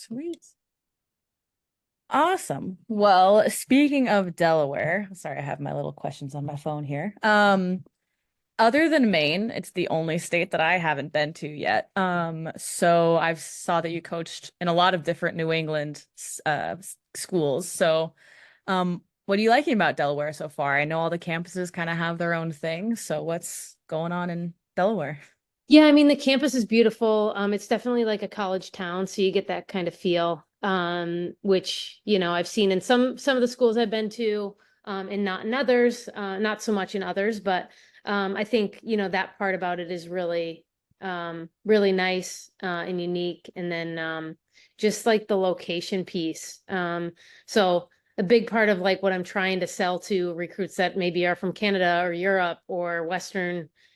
Sweet. Awesome. Well, speaking of Delaware, sorry, I have my little questions on my phone here. Other than Maine, it's the only state that I haven't been to yet. So I've saw that you coached in a lot of different New England schools. So, what are you liking about Delaware so far? I know all the campuses kind of have their own thing. So what's going on in Delaware? Yeah, I mean the campus is beautiful. It's definitely like a college town, so you get that kind of feel. Which, I've seen in some of the schools I've been to, and not in others, not so much in others, but I think, that part about it is really really nice and unique. And then just like the location piece. So a big part of like what I'm trying to sell to recruits that maybe are from Canada or Europe or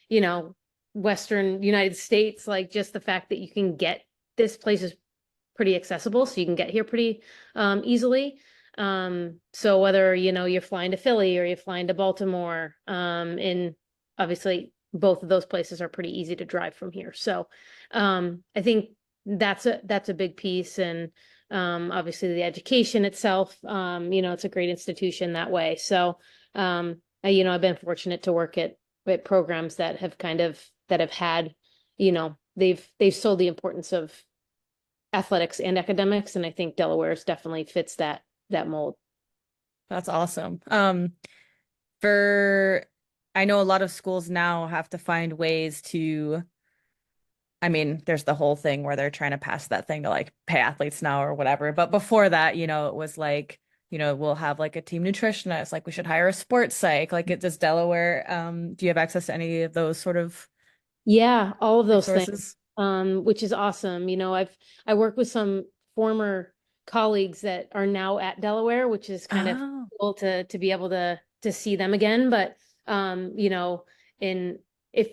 you know, Western United States, like just the fact that you can get this place is pretty accessible, so you can get here pretty easily. So whether, you're flying to Philly or you're flying to Baltimore, and obviously both of those places are pretty easy to drive from here. So I think that's a big piece. And obviously the education itself, it's a great institution that way. So I've been fortunate to work at programs that have had, they've sold the importance of athletics and academics, and I think Delaware's definitely fits that mold. That's awesome. For I know a lot of schools now have to find ways to, I mean, there's the whole thing where they're trying to pass that thing to like pay athletes now or whatever. But before that, it was like, we'll have like a team nutritionist, like we should hire a sports psych. Like it does Delaware. Do you have access to any of those sort of Yeah, all of those things, resources? which is awesome. I work with some former colleagues that are now at Delaware, which is kind of Oh, cool to be able to see them again. But in if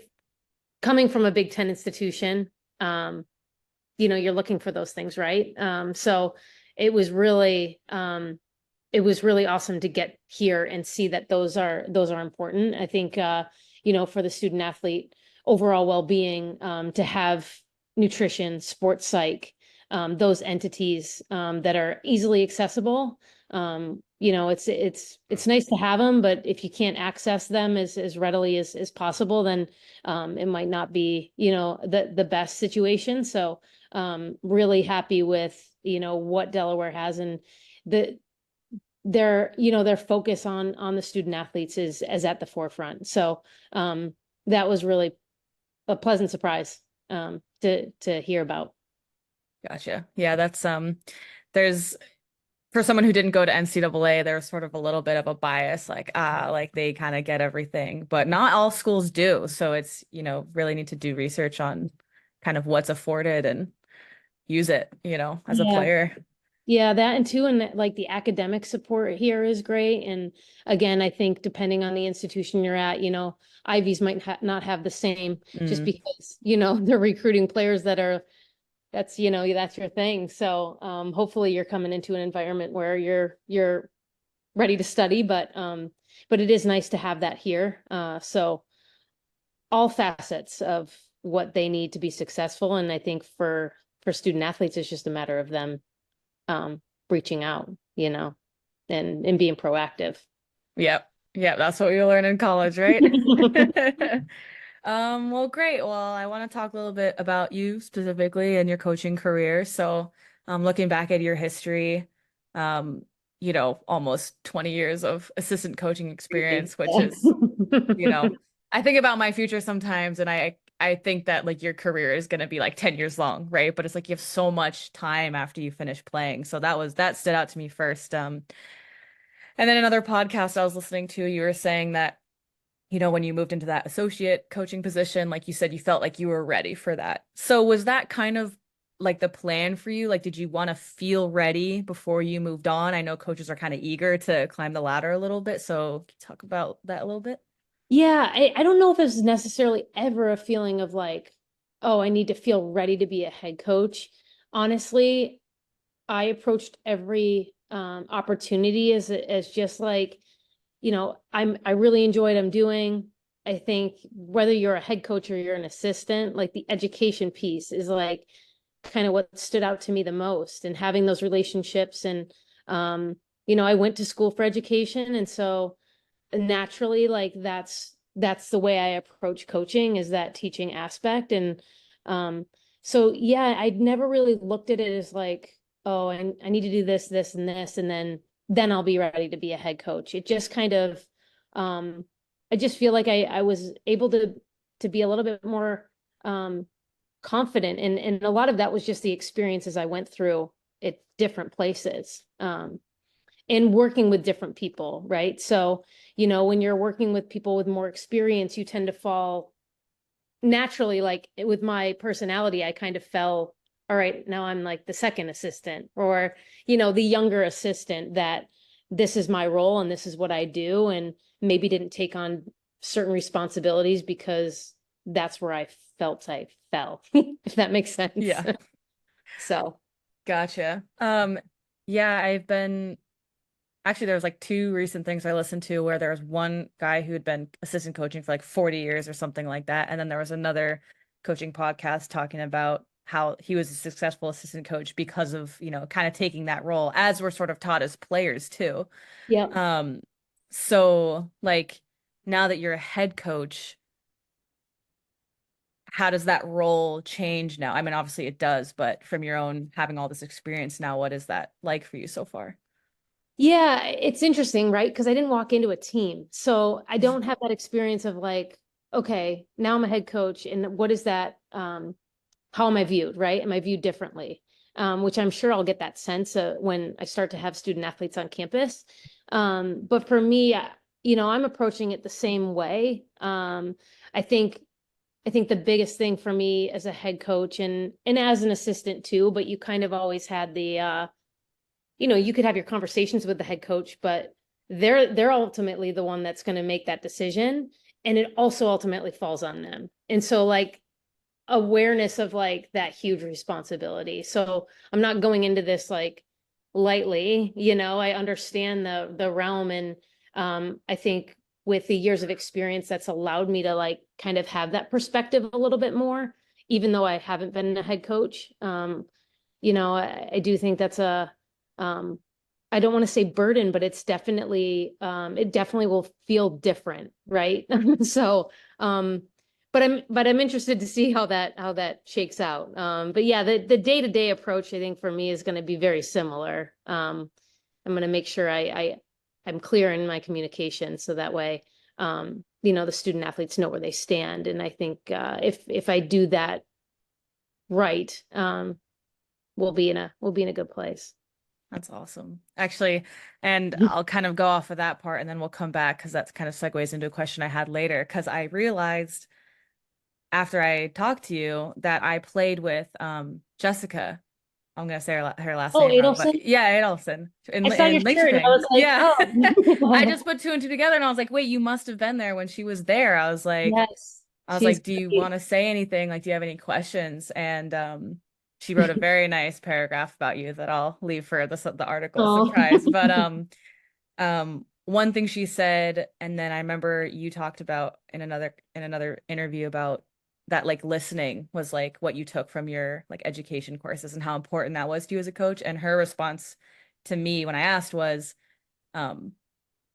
coming from a Big Ten institution, you're looking for those things, right? So it was really awesome to get here and see that those are important. I think for the student athlete overall well-being, to have nutrition, sports psych, those entities that are easily accessible. It's nice to have them, but if you can't access them as readily as possible, then it might not be, the best situation. So really happy with, what Delaware has, and the their focus on the student athletes is at the forefront. So that was really a pleasant surprise to hear about. gotcha. Yeah, that's there's for someone who didn't go to NCAA, there's sort of a little bit of a bias, like they kind of get everything, but not all schools do. So it's, really need to do research on kind of what's afforded and use it, as a Yeah. player. Yeah, that and too, and like the academic support here is great. And again, I think depending on the institution you're at, Ivies might not have the same, just Mm. because, they're recruiting players that's your thing. So hopefully you're coming into an environment where you're ready to study, but it is nice to have that here. So all facets of what they need to be successful. And I think for student athletes, it's just a matter of them um reaching out, and being proactive. Yep. Yep. That's what we learn in college, right? Well, great. Well, I want to talk a little bit about you specifically and your coaching career. So, looking back at your history, um, almost 20 years of assistant coaching Crazy. experience, which is, you know, I think about my future sometimes and I think that like your career is going to be like 10 years long, right? But it's like you have so much time after you finish playing. So that stood out to me first. And then another podcast I was listening to, you were saying that, when you moved into that associate coaching position, like you said, you felt like you were ready for that. So was that kind of like the plan for you? Like, did you want to feel ready before you moved on? I know coaches are kind of eager to climb the ladder a little bit. So can you talk about that a little bit? Yeah, I don't know if it's necessarily ever a feeling of like, oh, I need to feel ready to be a head coach. Honestly, I approached every opportunity as just like, I really enjoyed what I'm doing. I think whether you're a head coach or you're an assistant, like the education piece is like kind of what stood out to me the most, and having those relationships. And you know, I went to school for education, and so naturally, like that's the way I approach coaching, is that teaching aspect. And um so yeah, I'd never really looked at it as like, oh, I need to do this, this, and this, and then I'll be ready to be a head coach. It just kind of um I just feel like I was able to be a little bit more confident, and a lot of that was just the experiences I went through at different places. And working with different people, right? So, you know, when you're working with people with more experience, you tend to fall naturally, like with my personality, I kind of fell, all right, now I'm like the second assistant, or, you know, the younger assistant, that this is my role and this is what I do, and maybe didn't take on certain responsibilities because that's where I felt I fell, if that makes sense. Yeah. So, Gotcha. Yeah, I've been actually there was like two recent things I listened to where there was one guy who had been assistant coaching for like 40 years or something like that. And then there was another coaching podcast talking about how he was a successful assistant coach because of, you know, kind of taking that role as we're sort of taught as players too. yeah. Um, so like now that you're a head coach, how does that role change now? I mean, obviously it does, but from your own having all this experience now, what is that like for you so far? Yeah, it's interesting, right? Because I didn't walk into a team. So I don't have that experience of like, okay, now I'm a head coach, and what is that? How am I viewed, right? Am I viewed differently? Which I'm sure I'll get that sense when I start to have student athletes on campus. But for me, you know, I'm approaching it the same way. I think I think the biggest thing for me as a head coach, and as an assistant too, but you kind of always had the you know, you could have your conversations with the head coach, but they're ultimately the one that's going to make that decision, and it also ultimately falls on them. And so like awareness of like that huge responsibility. So I'm not going into this like lightly, you know, I understand the realm. And I think with the years of experience, that's allowed me to like kind of have that perspective a little bit more, even though I haven't been a head coach. You know, I do think that's a um I don't want to say burden, but it's definitely it definitely will feel different, right? So but I'm interested to see how that shakes out. But yeah, the day-to-day approach, I think for me, is going to be very similar. I'm going to make sure I'm clear in my communication, so that way you know, the student athletes know where they stand. And I think if I do that right, we'll be in a good place. That's awesome. Actually, and I'll kind of go off of that part and then we'll come back because that's kind of segues into a question I had later. Because I realized after I talked to you that I played with Jessica. I'm gonna say her last Oh, name wrong, but Adelson. yeah, Adelson I saw your in Lake shirt and I Shipping. was like, Yeah. I oh, just put two and two together and I was like, wait, you must have been there when she was there. yes, I was she's like, do you great. want to say anything? Like, do you have any questions? And she wrote a very nice paragraph about you that I'll leave for the article Oh, surprise. But one thing she said, and then I remember you talked about in another interview about that like listening was like what you took from your like education courses and how important that was to you as a coach. And her response to me when I asked was um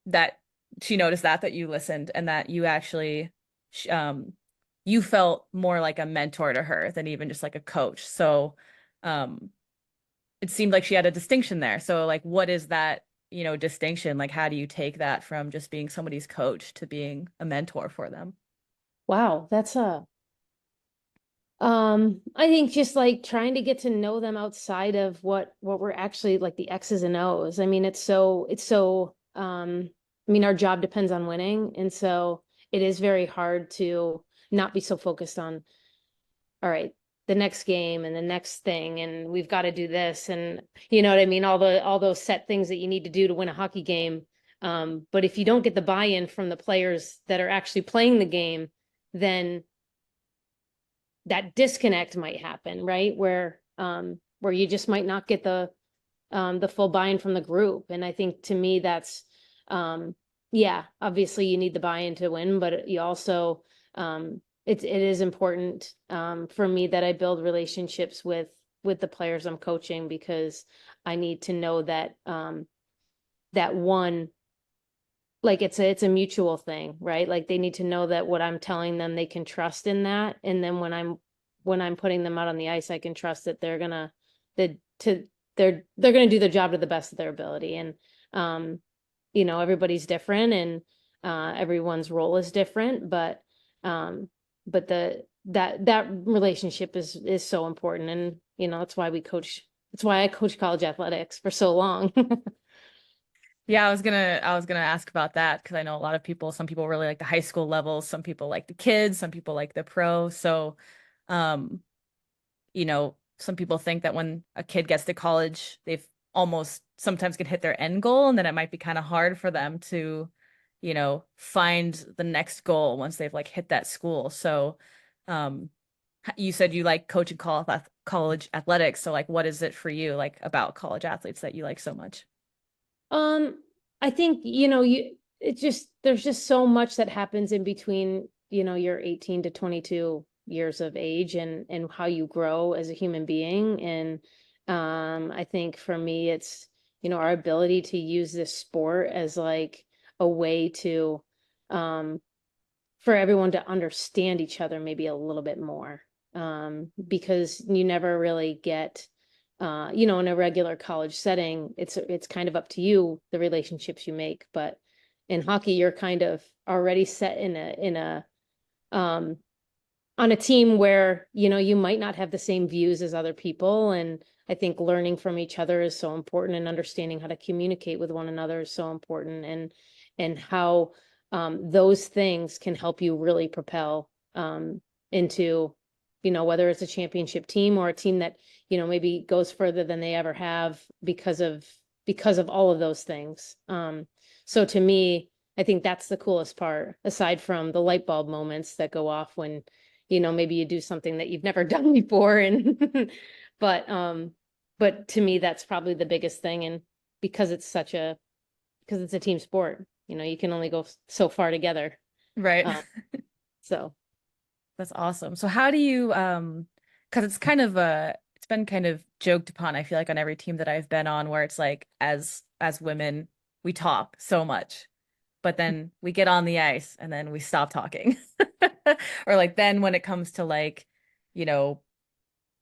that she noticed that you listened and that you actually sh- um you felt more like a mentor to her than even just like a coach. So um it seemed like she had a distinction there. So like what is that, you know, distinction? Like how do you take that from just being somebody's coach to being a mentor for them? wow, that's a I think just like trying to get to know them outside of what we're actually like the X's and O's. I mean, it's so I mean, our job depends on winning, and so it is very hard to not be so focused on, all right, the next game and the next thing, and we've got to do this, and you know what I mean, all those set things that you need to do to win a hockey game. But if you don't get the buy-in from the players that are actually playing the game, then that disconnect might happen, right? Where you just might not get the full buy-in from the group. And I think to me that's yeah, obviously you need the buy-in to win, but you also it is important for me that I build relationships with with the players I'm coaching, because I need to know that that one, like it's a mutual thing, right? Like they need to know that what I'm telling them, they can trust in that. And then when I'm putting them out on the ice, I can trust that they're gonna that to they're gonna do their job to the best of their ability. And um, everybody's different, and everyone's role is different, um, but that relationship is so important. And that's why that's why I coach college athletics for so long. Yeah, I was gonna ask about that because I know a lot of people, some people really like the high school levels, some people like the kids, some people like the pro. So, um, some people think that when a kid gets to college, they've almost sometimes can hit their end goal, and then it might be kind of hard for them to, find the next goal once they've like hit that school. So, um, you said you like coaching college athletics. So like, what is it for you like about college athletes that you like so much? Um, I think, there's just so much that happens in between, your 18 to 22 years of age, and how you grow as a human being. And I think for me, it's, our ability to use this sport as like a way to, um, for everyone to understand each other maybe a little bit more. Because you never really get, in a regular college setting, it's kind of up to you, the relationships you make. But in hockey, you're kind of already set um, on a team where, you might not have the same views as other people. And I think learning from each other is so important, and understanding how to communicate with one another is so important. And how those things can help you really propel into, whether it's a championship team or a team that, maybe goes further than they ever have because of all of those things. So to me, I think that's the coolest part, aside from the light bulb moments that go off when, maybe you do something that you've never done before. And but but to me, that's probably the biggest thing. And because because it's a team sport, you can only go so far together. Right. uh, so That's awesome. So how do you because it's been kind of joked upon, I feel like on every team that I've been on where it's like as women we talk so much, but then we get on the ice and then we stop talking. Or like then when it comes to like, you know,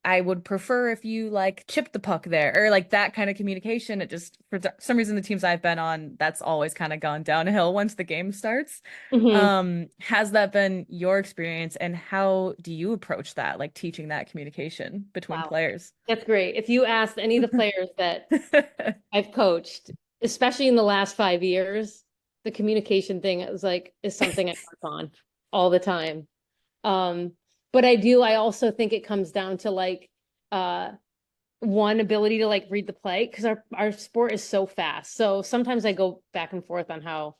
I would prefer if you like chip the puck there or like that kind of communication. It just, for some reason, the teams I've been on, that's always kind of gone downhill once the game starts. mhm. Has that been your experience and how do you approach that, like teaching that communication between Wow, players? that's great. If you asked any of the players that I've coached, especially in the last 5 years, the communication thing is something I work on all the time. Um, but I also think it comes down to like uh one, ability to like read the play, because our sport is so fast. So sometimes I go back and forth on how,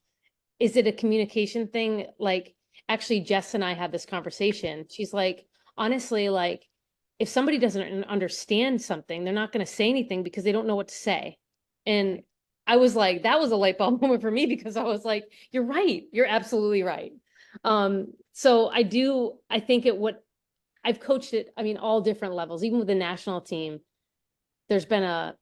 is it a communication thing? Like, actually, Jess and I had this conversation. She's like, honestly, like, if somebody doesn't understand something, they're not going to say anything because they don't know what to say. And I was like, that was a light bulb moment for me, because I was like, you're right. You're absolutely right. So I think I've coached it, I mean, all different levels, even with the national team. There's been a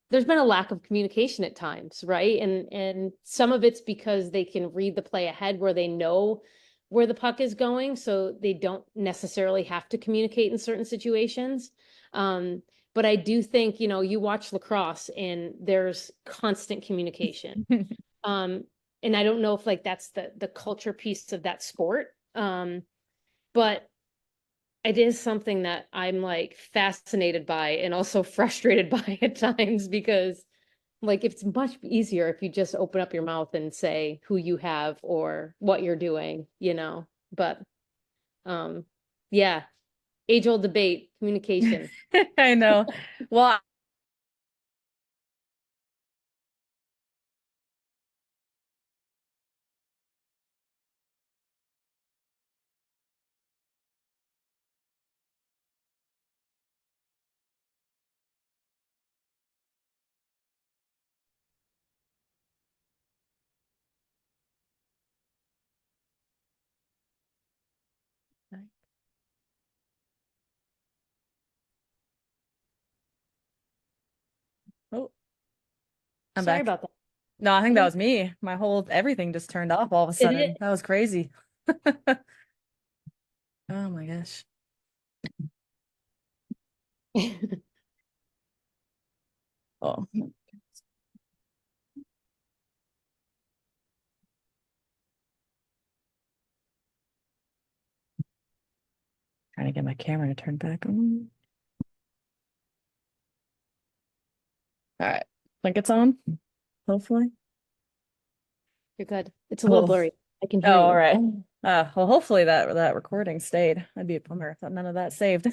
there's been a lack of communication at times, right? And some of it's because they can read the play ahead, where they know where the puck is going, so they don't necessarily have to communicate in certain situations. Um, but I do think, you watch lacrosse and there's constant communication. Um, and I don't know if like that's the culture piece of that sport. But it is something that I'm like fascinated by and also frustrated by at times, because like it's much easier if you just open up your mouth and say who you have or what you're doing. But um yeah, age old debate, communication. I know. Well, Oh, I'm Sorry back. about that. No, I think that No, was me. My whole everything just turned off all of a it sudden. That was crazy. Oh my gosh. is. Oh, trying to get my camera to turn back on. All right. Think it's on, hopefully. You're good. It's a little Cool. blurry. I can Oh, hear all you. right. Well, hopefully that recording stayed. That'd be a bummer if none of that saved.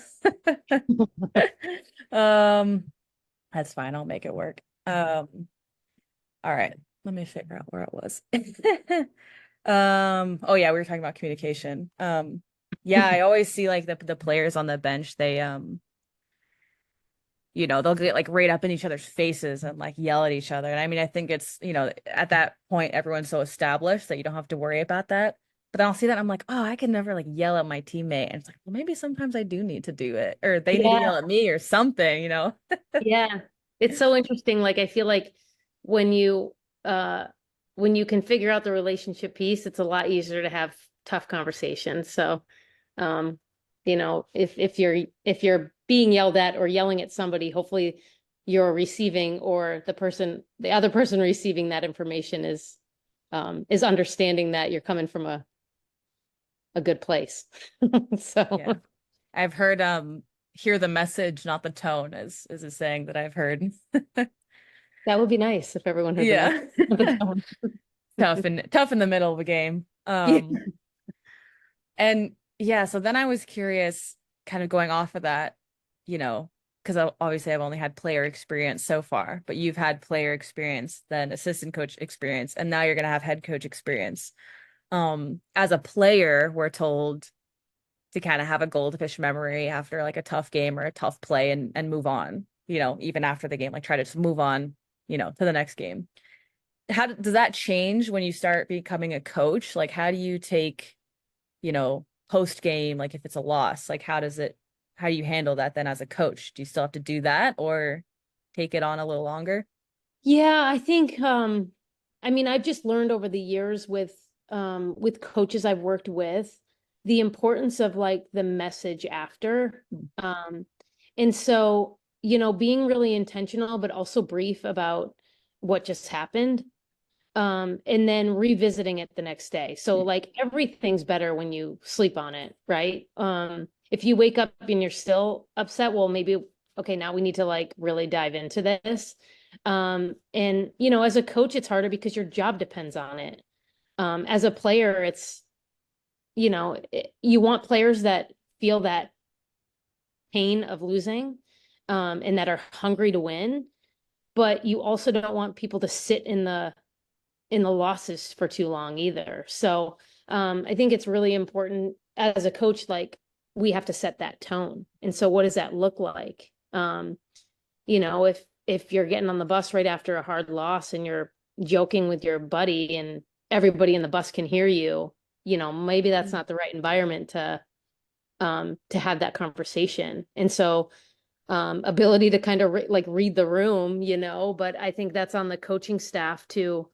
Um, that's fine. I'll make it work. All right. Let me figure out where it was. Oh yeah, we were talking about communication. Yeah, I always see like the players on the bench, they they'll get like right up in each other's faces and like yell at each other. And I mean, I think it's, at that point everyone's so established that you don't have to worry about that. But then I'll see that and I'm like, oh, I can never like yell at my teammate. And it's like, well, maybe sometimes I do need to do it, or they need to Yeah, yell at me or something. yeah. It's so interesting. Like I feel like when you uh when you can figure out the relationship piece, it's a lot easier to have tough conversations. So um, if you're being yelled at or yelling at somebody, hopefully you're receiving or the other person receiving that information is understanding that you're coming from a good place. Yeah. So I've heard hear the message, not the tone is a saying that I've heard. that would be nice if everyone heard the message, Yeah. the tone. Tough in the middle of a game. Yeah. And yeah, so then I was curious, kind of going off of that, because obviously I've only had player experience so far, but you've had player experience, then assistant coach experience, and now you're gonna have head coach experience. As a player, we're told to kind of have a goldfish memory after like a tough game or a tough play and move on, even after the game, like try to just move on, to the next game. Does that change when you start becoming a coach? Like, how do you take, post game, like if it's a loss, like how do you handle that then as a coach? Do you still have to do that or take it on a little longer? Yeah, I think I mean I've just learned over the years with coaches I've worked with the importance of like the message after. Um and so, being really intentional but also brief about what just happened. And then revisiting it the next day. So like everything's better when you sleep on it, right? If you wake up and you're still upset, well, maybe okay, now we need to like really dive into this. And as a coach, it's harder because your job depends on it. As a player, you want players that feel that pain of losing, and that are hungry to win, but you also don't want people to sit in the losses for too long either. So I think it's really important as a coach, like we have to set that tone. And so what does that look like? If you're getting on the bus right after a hard loss and you're joking with your buddy and everybody in the bus can hear you, maybe that's not the right environment to have that conversation. And so ability to kind of like read the room, but I think that's on the coaching staff to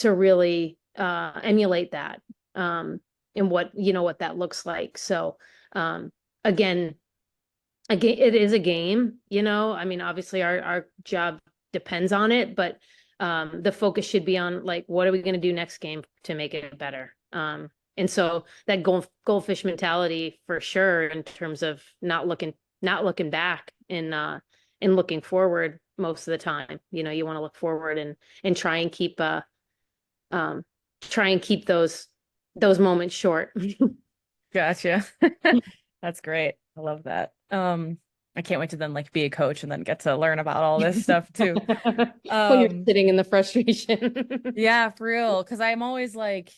really emulate that, and what that looks like. So um again, it is a game, I mean, obviously our job depends on it, but the focus should be on like what are we going to do next game to make it better. And so that goldfish mentality for sure, in terms of not looking back and looking forward most of the time. You want to look forward and um try and keep those moments short. Gotcha. That's great. I love that. I can't wait to then like be a coach and then get to learn about all this stuff too. When you're Um, sitting in the frustration. yeah, for real. Cause I'm always like,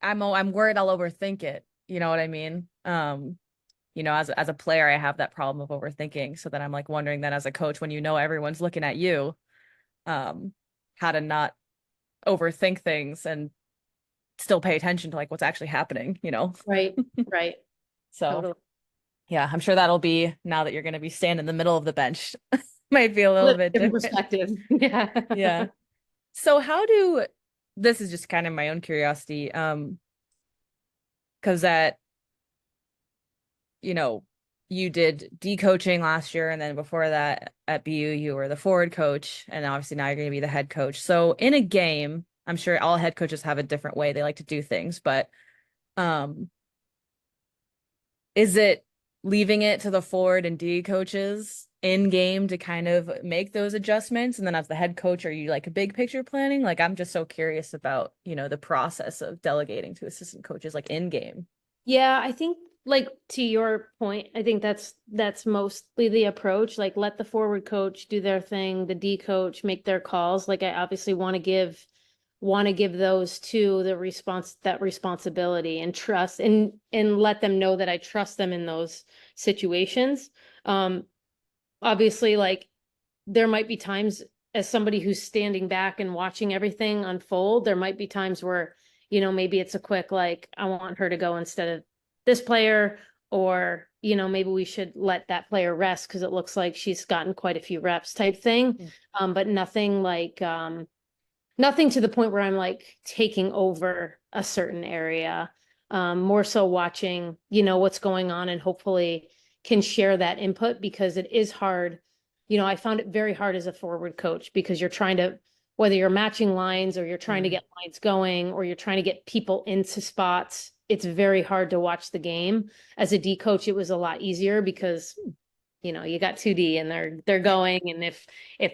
I'm worried I'll overthink it. You know what I mean? As a player, I have that problem of overthinking. So then I'm like wondering then as a coach, when everyone's looking at you, um, how to not overthink things and still pay attention to like what's actually happening. Right, right. So Totally. yeah, I'm sure that'll be now that you're going to be standing in the middle of the bench might be a little bit Different different. perspective. Yeah. Yeah. So how do this is just kind of my own curiosity. Because that, you know, you did D coaching last year, and then before that at BU, you were the forward coach, and obviously now you're going to be the head coach. So in a game, I'm sure all head coaches have a different way they like to do things, but um, is it leaving it to the forward and D coaches in game to kind of make those adjustments? And then as the head coach, are you like a big picture planning? Like I'm just so curious about, the process of delegating to assistant coaches like in game. Yeah, I think like to your point, I think that's mostly the approach. Like let the forward coach do their thing, the D coach make their calls. Like I obviously want to give those two that responsibility and trust and let them know that I trust them in those situations. Um Obviously like there might be times as somebody who's standing back and watching everything unfold, there might be times where, maybe it's a quick, like, I want her to go instead of this player, or, maybe we should let that player rest because it looks like she's gotten quite a few reps type thing. Mm. But nothing like, nothing to the point where I'm like taking over a certain area. More so watching, what's going on and hopefully can share that input because it is hard. I found it very hard as a forward coach because you're trying to, whether you're matching lines or you're trying to Mm. get lines going or you're trying to get people into spots, it's very hard to watch the game. As a D coach, it was a lot easier because you got 2D and they're going, and if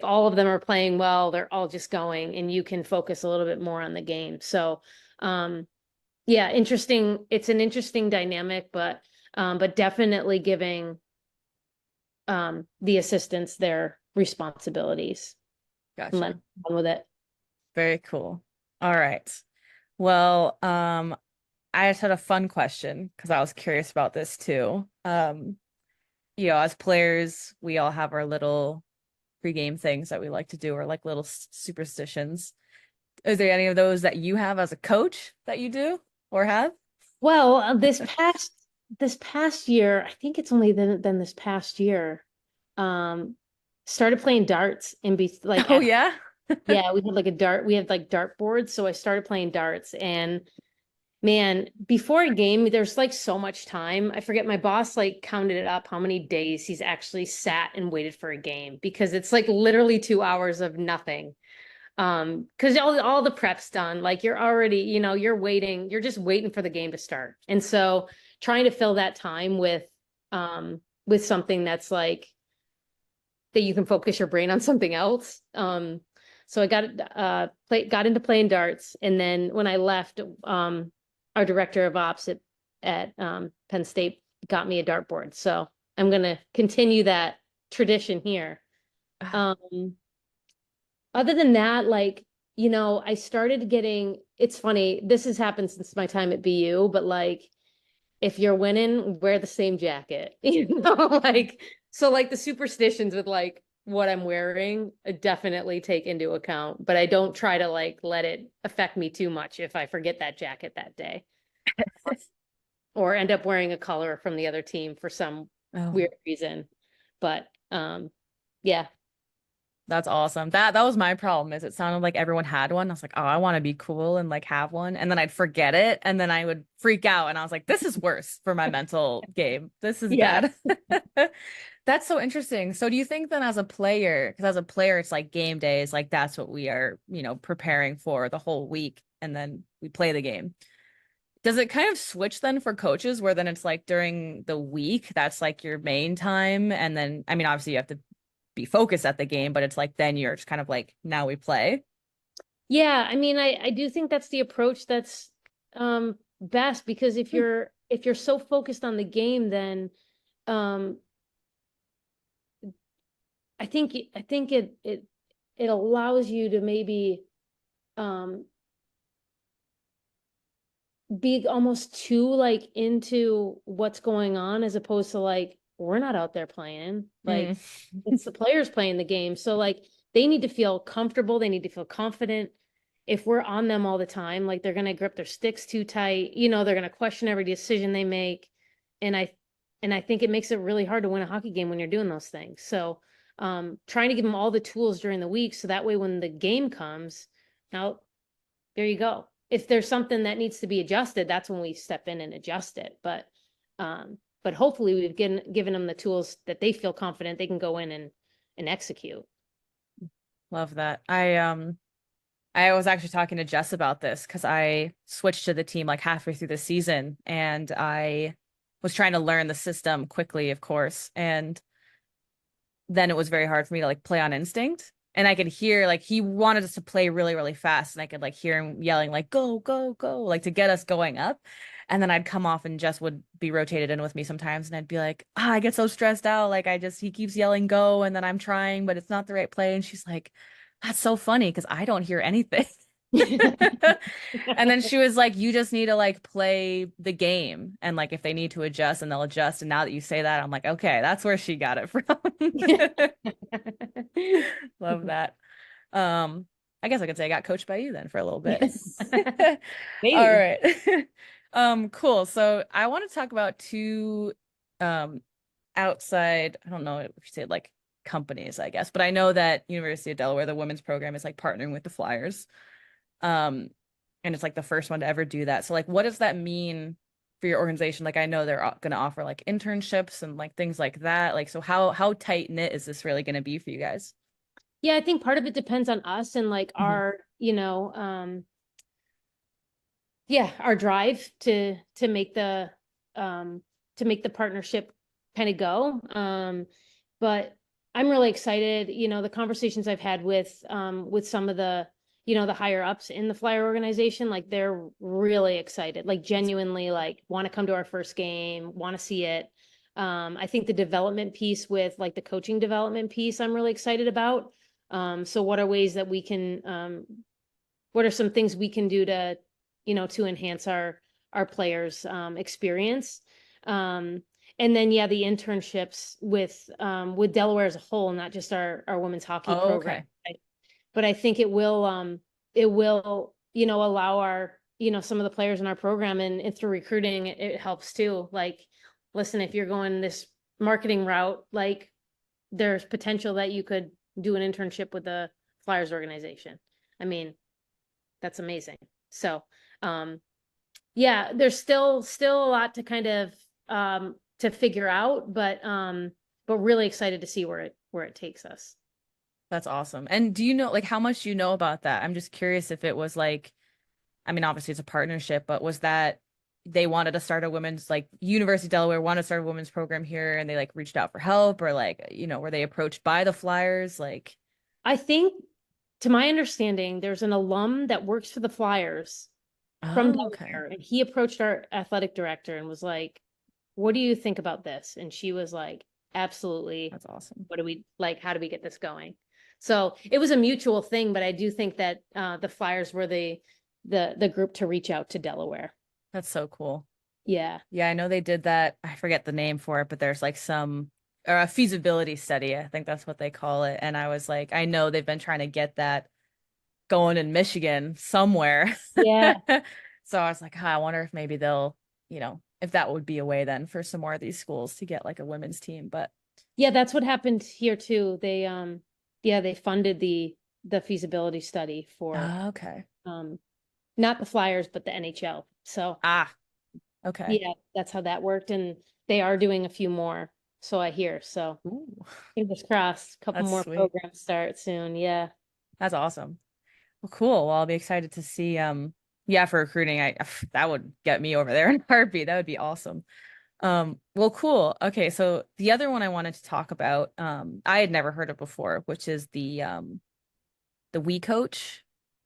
all of them are playing well, they're all just going and you can focus a little bit more on the game. So yeah, interesting. It's an interesting dynamic, but definitely giving the assistants their responsibilities and let Gotcha. them run with it. Very cool. All right. Well, I just had a fun question because I was curious about this too. As players, we all have our little pregame things that we like to do, or like little superstitions. Is there any of those that you have as a coach that you do or have? Well, this past year, I think it's only been this past year, um, started playing darts and be like Oh at yeah. yeah, we had like dart boards. So I started playing darts and man, before a game, there's like so much time. I forget my boss like counted it up how many days he's actually sat and waited for a game because it's like literally 2 hours of nothing. Because all the prep's done, like you're already, you're just waiting for the game to start. And so trying to fill that time with something that's like that you can focus your brain on something else. So I got into playing darts, and then when I left, our director of ops at Penn State got me a dartboard. So I'm gonna continue that tradition here. Um, Other than that, like, I started getting, it's funny, this has happened since my time at BU, but like if you're winning, wear the same jacket, like so like the superstitions with like what I'm wearing, I definitely take into account, but I don't try to like let it affect me too much if I forget that jacket that day or end up wearing a color from the other team for some Oh, weird reason. But yeah. that's awesome. That was my problem is it sounded like everyone had one. I was like, oh, I want to be cool and like have one. And then I'd forget it and then I would freak out and I was like, this is worse for my mental game. This is Yeah. bad. That's so interesting. So do you think then as a player, because as a player, it's like game days, like that's what we are, preparing for the whole week and then we play the game. Does it kind of switch then for coaches where then it's like during the week, that's like your main time? And then, I mean, obviously you have to be focused at the game, but it's like then you're just kind of like, now we play. Yeah, I mean, I do think that's the approach that's best because Hmm. if you're so focused on the game, then um I think it allows you to maybe um be almost too like into what's going on as opposed to like we're not out there playing. Mm. Like it's the players playing the game. So like they need to feel comfortable, they need to feel confident. If we're on them all the time, like they're gonna grip their sticks too tight, they're gonna question every decision they make. And I think it makes it really hard to win a hockey game when you're doing those things. So trying to give them all the tools during the week. So that way, when the game comes, now there you go. If there's something that needs to be adjusted, that's when we step in and adjust it. But hopefully we've given them the tools that they feel confident they can go in and execute. Love that. I was actually talking to Jess about this because I switched to the team like halfway through the season and I was trying to learn the system quickly, of course. And then it was very hard for me to like play on instinct. And I could hear like he wanted us to play really, really fast. And I could like hear him yelling like, go, go, go, like to get us going up. And then I'd come off and Jess would be rotated in with me sometimes. And I'd be like, I get so stressed out. Like he keeps yelling go. And then I'm trying, but it's not the right play. And she's like, that's so funny because I don't hear anything. And then she was like, you just need to like play the game. And like if they need to adjust and they'll adjust. And now that you say that, I'm like, okay, that's where she got it from. Love that. I guess I could say I got coached by you then for a little bit. All Maybe. right. Cool. So I want to talk about two um outside, I don't know if you say like companies, I guess, but I know that University of Delaware, the women's program is like partnering with the Flyers. Um, and it's like the first one to ever do that. So like what does that mean for your organization? Like I know they're going to offer like internships and like things like that. Like so how tight knit is this really going to be for you guys? Yeah, I think part of it depends on us and like Mhm. our, yeah, our drive to make um the partnership kind of go. But I'm really excited, the conversations I've had with some of the, the higher ups in the Flyer organization, like they're really excited, like genuinely like want to come to our first game, want to see it. I think the development piece with like the coaching development piece, I'm really excited about. So what are ways that we can what are some things we can do to, to enhance our players experience. And then yeah, the internships with Delaware as a whole, not just our women's hockey Oh, program. okay. But I think it will, allow our, some of the players in our program and through recruiting, it helps too. Like, listen, if you're going this marketing route, like there's potential that you could do an internship with the Flyers organization. I mean, that's amazing. So, yeah, there's still a lot to kind of to figure out, but really excited to see where it takes us. That's awesome. And do you know like how much do you know about that? I'm just curious if it was like, I mean, obviously it's a partnership, but was that they wanted to start a women's like University of Delaware wanted to start a women's program here and they like reached out for help or like, were they approached by the Flyers? Like, I think, to my understanding, there's an alum that works for the Flyers from oh, okay. Delaware, and he approached our athletic director and was like, "What do you think about this?" And she was like, "Absolutely. That's awesome. What do we like? How do we get this going?" So it was a mutual thing, but I do think that the Flyers were the group to reach out to Delaware. That's so cool. Yeah. Yeah, I know they did that. I forget the name for it, but there's like some or a feasibility study. I think that's what they call it. And I was like, I know they've been trying to get that going in Michigan somewhere. Yeah. So I was like, huh, I wonder if maybe they'll, if that would be a way then for some more of these schools to get like a women's team. But Yeah, that's what happened here too. They funded the feasibility study for okay. um not the Flyers, but the NHL. So Ah, okay. yeah, that's how that worked. And they are doing a few more, so I hear. So Ooh, fingers crossed, a couple that's more sweet. programs start soon. Yeah. That's awesome. Well, cool. Well, I'll be excited to see yeah, for recruiting. I that would get me over there in a heartbeat. That would be awesome. Well, cool. Okay, so the other one I wanted to talk about, I had never heard of before, which is the We Coach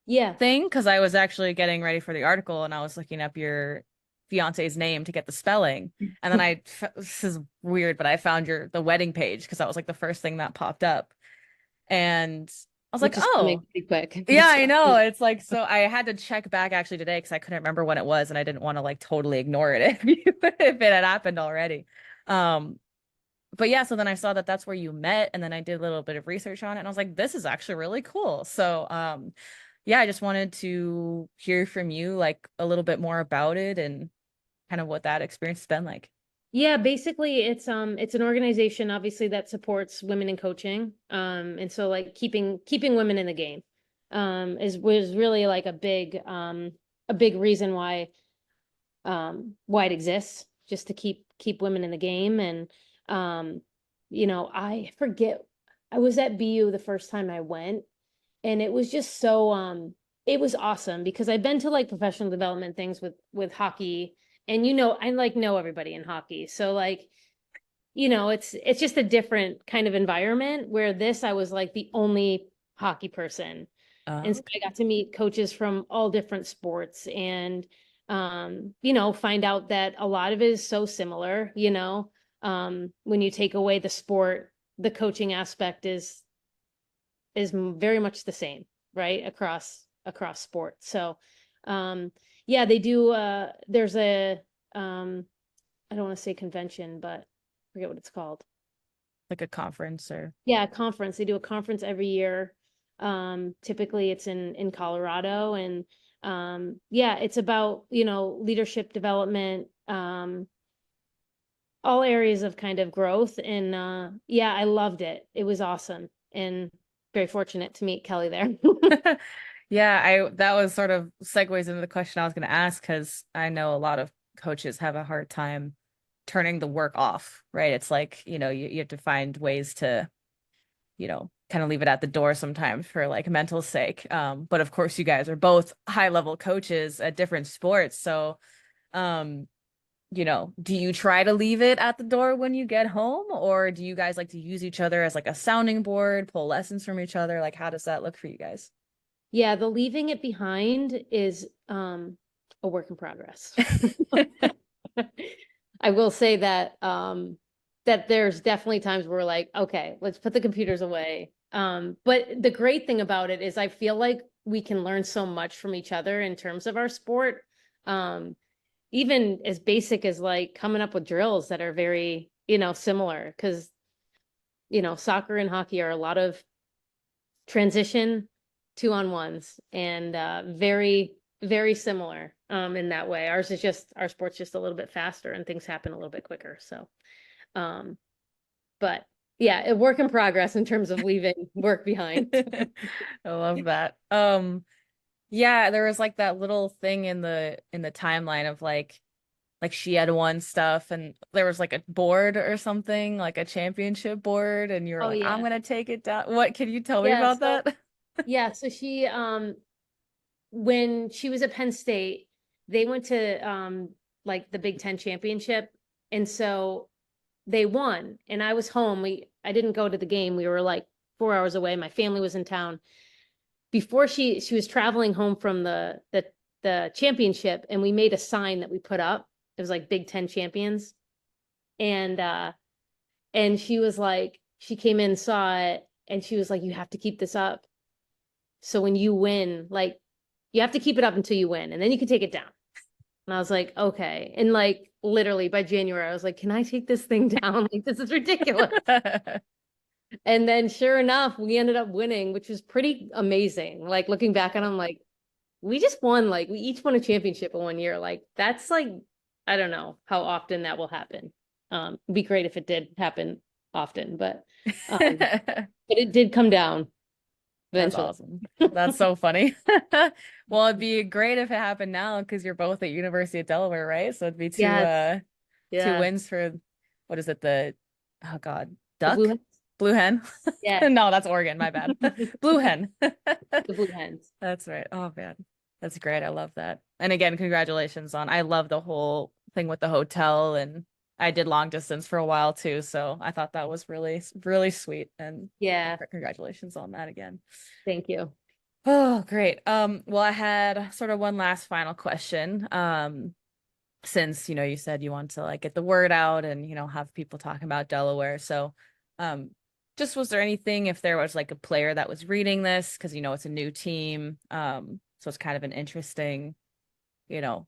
Yeah. thing, because I was actually getting ready for the article and I was looking up your fiance's name to get the spelling. And then this is weird, but I found the wedding page because that was like the first thing that popped up. And I was like, Which is coming oh, pretty quick. yeah, I know. It's like, so I had to check back actually today because I couldn't remember when it was and I didn't want to like totally ignore it if it had happened already. Um, but yeah, so then I saw that that's where you met and then I did a little bit of research on it and I was like, this is actually really cool. So, yeah, I just wanted to hear from you like a little bit more about it and kind of what that experience has been like. Yeah, basically it's an organization obviously that supports women in coaching. And so like keeping women in the game is was really like a big reason why it exists, just to keep women in the game. And I forget, I was at BU the first time I went, and it was just so it was awesome because I've been to like professional development things with hockey, and I like know everybody in hockey. So like, it's just a different kind of environment where this I was like the only hockey person. And so I Okay. got to meet coaches from all different sports and find out that a lot of it is so similar, when you take away the sport, the coaching aspect is very much the same, right? Across sports. So yeah, they do there's a I don't want to say convention, but I forget what it's called. Like a conference or Yeah, a conference. They do a conference every year. Typically it's in Colorado, and yeah, it's about, leadership development, all areas of kind of growth. And yeah, I loved it. It was awesome and very fortunate to meet Kelly there. yeah, I that was sort of segues into the question I was going to ask because I know a lot of coaches have a hard time turning the work off, right? It's like, you have to find ways to, kind of leave it at the door sometimes for like mental sake. But of course you guys are both high level coaches at different sports. So, um, do you try to leave it at the door when you get home, or do you guys like to use each other as like a sounding board, pull lessons from each other? Like, how does that look for you guys? Yeah, the leaving it behind is a work in progress. I will say that there's definitely times where we're like, okay, let's put the computers away. But the great thing about it is I feel like we can learn so much from each other in terms of our sport. Um, Even as basic as like coming up with drills that are very, similar, because soccer and hockey are a lot of transition 2-on-1s, and very very similar in that way. Our sport's just a little bit faster and things happen a little bit quicker. So um but yeah, a work in progress in terms of leaving work behind. I love that. Yeah, there was like that little thing in the timeline of like she had won stuff and there was like a board or something, like a championship board, and you were Oh like, I'm yeah. gonna take it down. What can you tell me Yeah, about so that? she when she was at Penn State, they went to like the Big Ten championship, and so they won. And I was home. I didn't go to the game. We were like 4 hours away. My family was in town. Before she was traveling home from the championship, and we made a sign that we put up. It was like Big Ten champions. And she was like, she came in, saw it, and she was like, you have to keep this up. So when you win, like you have to keep it up until you win, and then you can take it down. And I was like, okay. And like literally by January, I was like, can I take this thing down? Like, this is ridiculous. And then sure enough, we ended up winning, which was pretty amazing. Like looking back, and I'm like, we just won, like we each won a championship in 1 year. Like that's like, I don't know how often that will happen. It'd be great if it did happen often, but it did come down That's eventually. awesome. That's so funny. Well, it'd be great if it happened now because you're both at University of Delaware, right? So it'd be two Yes. two Yeah. wins for what is it, the oh God, The blue duck? hens. Blue hen? Yeah. No, that's Oregon, my bad. Blue hen. The blue hens. That's right. Oh man. That's great. I love that. And again, congratulations on I love the whole thing with the hotel, and I did long distance for a while too, so I thought that was really really sweet, and Yeah. congratulations on that again. Thank you. Oh, great. Well, I had sort of one last final question. Since, you said you want to like get the word out and, have people talking about Delaware. So, um, just was there anything if there was like a player that was reading this, because it's a new team. So it's kind of an interesting,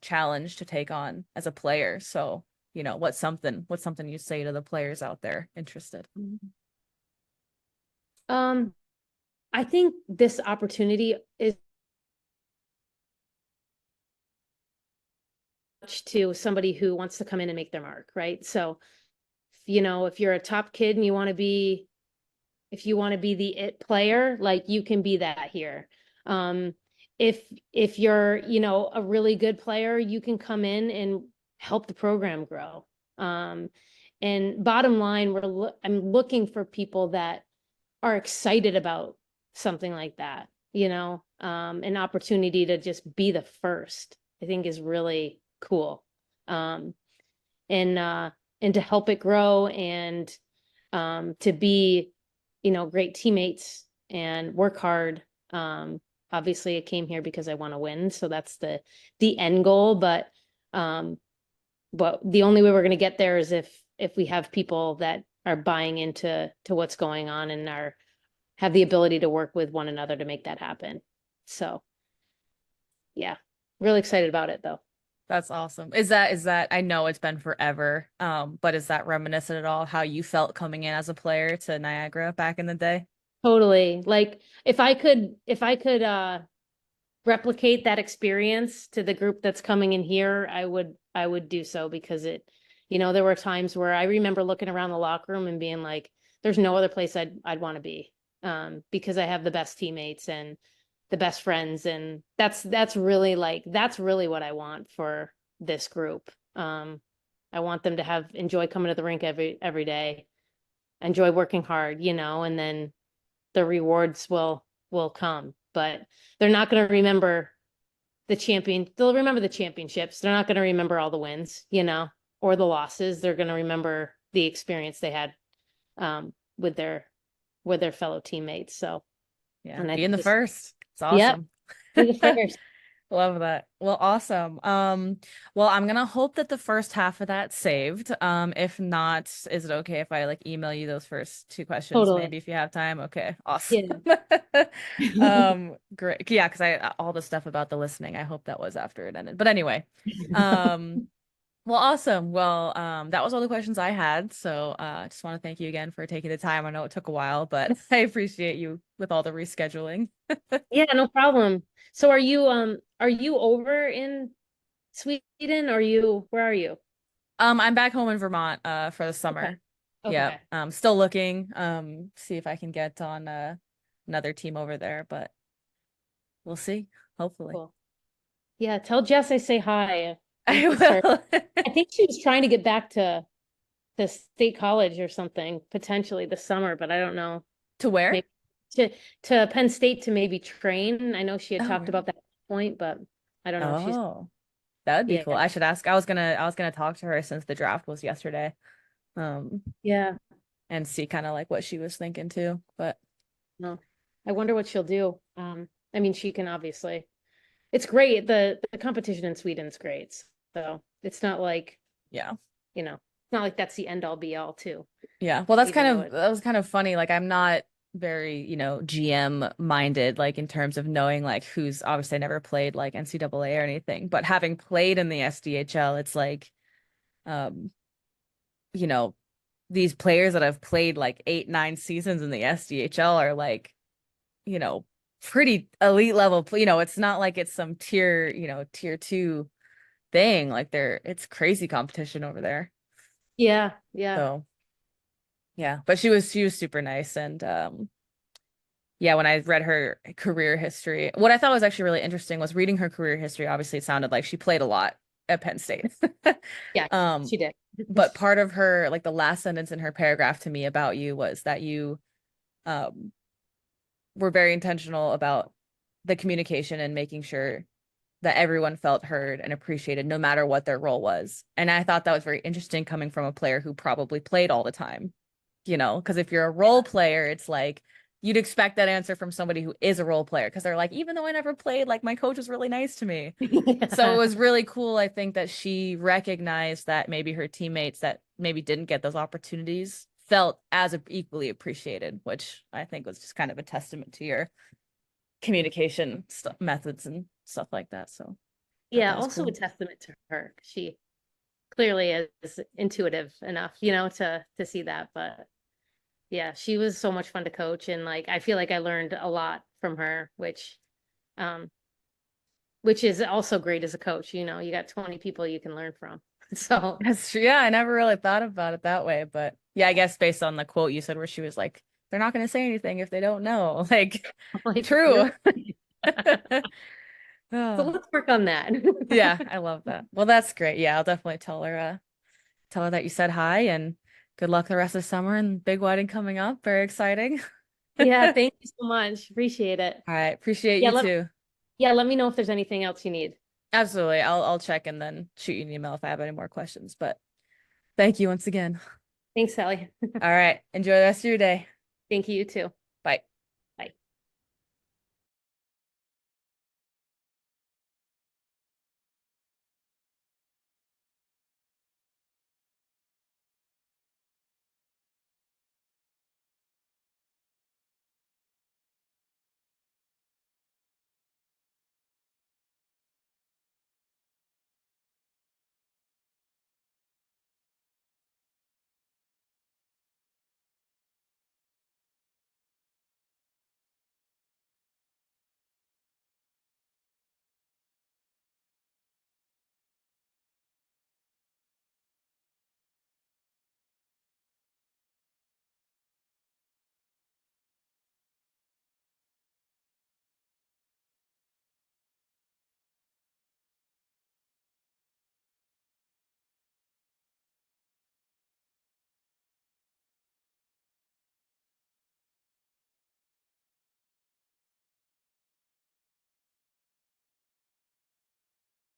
challenge to take on as a player. So, what's something you say to the players out there interested? Um, I think this opportunity is much to somebody who wants to come in and make their mark, right? So, you know, if you're a top kid and if you want to be the it player, like you can be that here. Um, if you're, you know, a really good player, you can come in and help the program grow. And bottom line, I'm looking for people that are excited about something like that, you know, an opportunity to just be the first, I think is really cool. Um, and to help it grow and to be, you know, great teammates and work hard. Obviously I came here because I want to win, so that's the end goal, um but the only way we're going to get there is if we have people that are buying into what's going on and have the ability to work with one another to make that happen. So yeah, really excited about it though. That's awesome. Is that I know it's been forever, but is that reminiscent at all how you felt coming in as a player to Niagara back in the day? Totally. Like if I could replicate that experience to the group that's coming in here, I would do so because you know, there were times where I remember looking around the locker room and being like, there's no other place I'd want to be. Because I have the best teammates and the best friends. And that's really what I want for this group. I want them to enjoy coming to the rink every day, enjoy working hard, you know, and then the rewards will come. But they're not going to remember they'll remember the championships. They're not going to remember all the wins, you know, or the losses. They're going to remember the experience they had with their fellow teammates. So, Yeah, and I being the just, first. It's yep, awesome. be the first. Love that. Well, awesome. Well, I'm gonna hope that the first half of that saved. If not, is it okay if I like email you those first two questions, Totally. maybe if you have time? Okay, awesome. Yeah. Great. Yeah, because I all the stuff about the listening, I hope that was after it ended. But anyway, um, well, awesome. Well, that was all the questions I had. So, I just want to thank you again for taking the time. I know it took a while, but I appreciate you with all the rescheduling. Yeah, no problem. So are you over in Sweden? Where are you? I'm back home in Vermont for the Okay. summer. Yeah. Okay. Still looking see if I can get on another team over there, but we'll see. Hopefully. Cool. Yeah, tell Jess I say hi. I I miss her. will. I think she was trying to get back to the state college or something potentially this summer, but I don't know. To where? Maybe to Penn State to maybe train. I know she had Oh, talked about really? that point, but I don't know if she's Oh, that would be cool. yeah. I should ask. I was gonna talk to her since the draft was yesterday. Um, Yeah. and see kind of like what she was thinking too. But No. I wonder what she'll do. I mean she can obviously. It's great. The competition in Sweden's great. So it's not like, yeah. you know, it's not like that's the end all be all too, Yeah. Well, that's even kind though of that was kind of funny. Like I'm not very, GM minded, like in terms of knowing like who's obviously I never played like NCAA or anything, but having played in the SDHL, it's like um, you know, these players that have played like 8, 9 seasons in the SDHL are like, you know, pretty elite level. It's not like it's some tier two thing. Like it's crazy competition over there. yeah, yeah. So yeah, but she was super nice and yeah, when I read her career history, what I thought was actually really interesting was reading her career history. Obviously, it sounded like she played a lot at Penn State. Yeah, Um, she did. but part of her, like the last sentence in her paragraph to me about you was that you um were very intentional about the communication and making sure that everyone felt heard and appreciated no matter what their role was. And I thought that was very interesting coming from a player who probably played all the time, because if you're a role player, it's like you'd expect that answer from somebody who is a role player because they're like, even though I never played, like my coach was really nice to me. So it Yeah. was really cool, I think, that she recognized that maybe her teammates that maybe didn't get those opportunities felt as equally appreciated, which I think was just kind of a testament to your communication methods and stuff like that. So thought Yeah, that was also a cool. testament to her. She clearly is intuitive enough, you know, to see that. But yeah, she was so much fun to coach and like I feel like I learned a lot from her, which um which is also great as a coach. You know, you got 20 people you can learn from. So That's true. Yeah, I never really thought about it that way, but yeah, I guess based on the quote you said where she was like, they're not going to say anything if they don't know. Like, like true. really. So Oh, let's work on that. yeah, I love that. Well, that's great. Yeah, I'll definitely tell her that you said hi and good luck the rest of summer and big wedding coming up. Very exciting. Yeah, All thank you so much. Appreciate it. right, appreciate Yeah, you too. let me know if there's anything else you need. Absolutely. I'll check and then shoot you an email if I have any more questions. But thank you once again. Thanks, Sally. All right, enjoy the rest of your day. Thank you, you too.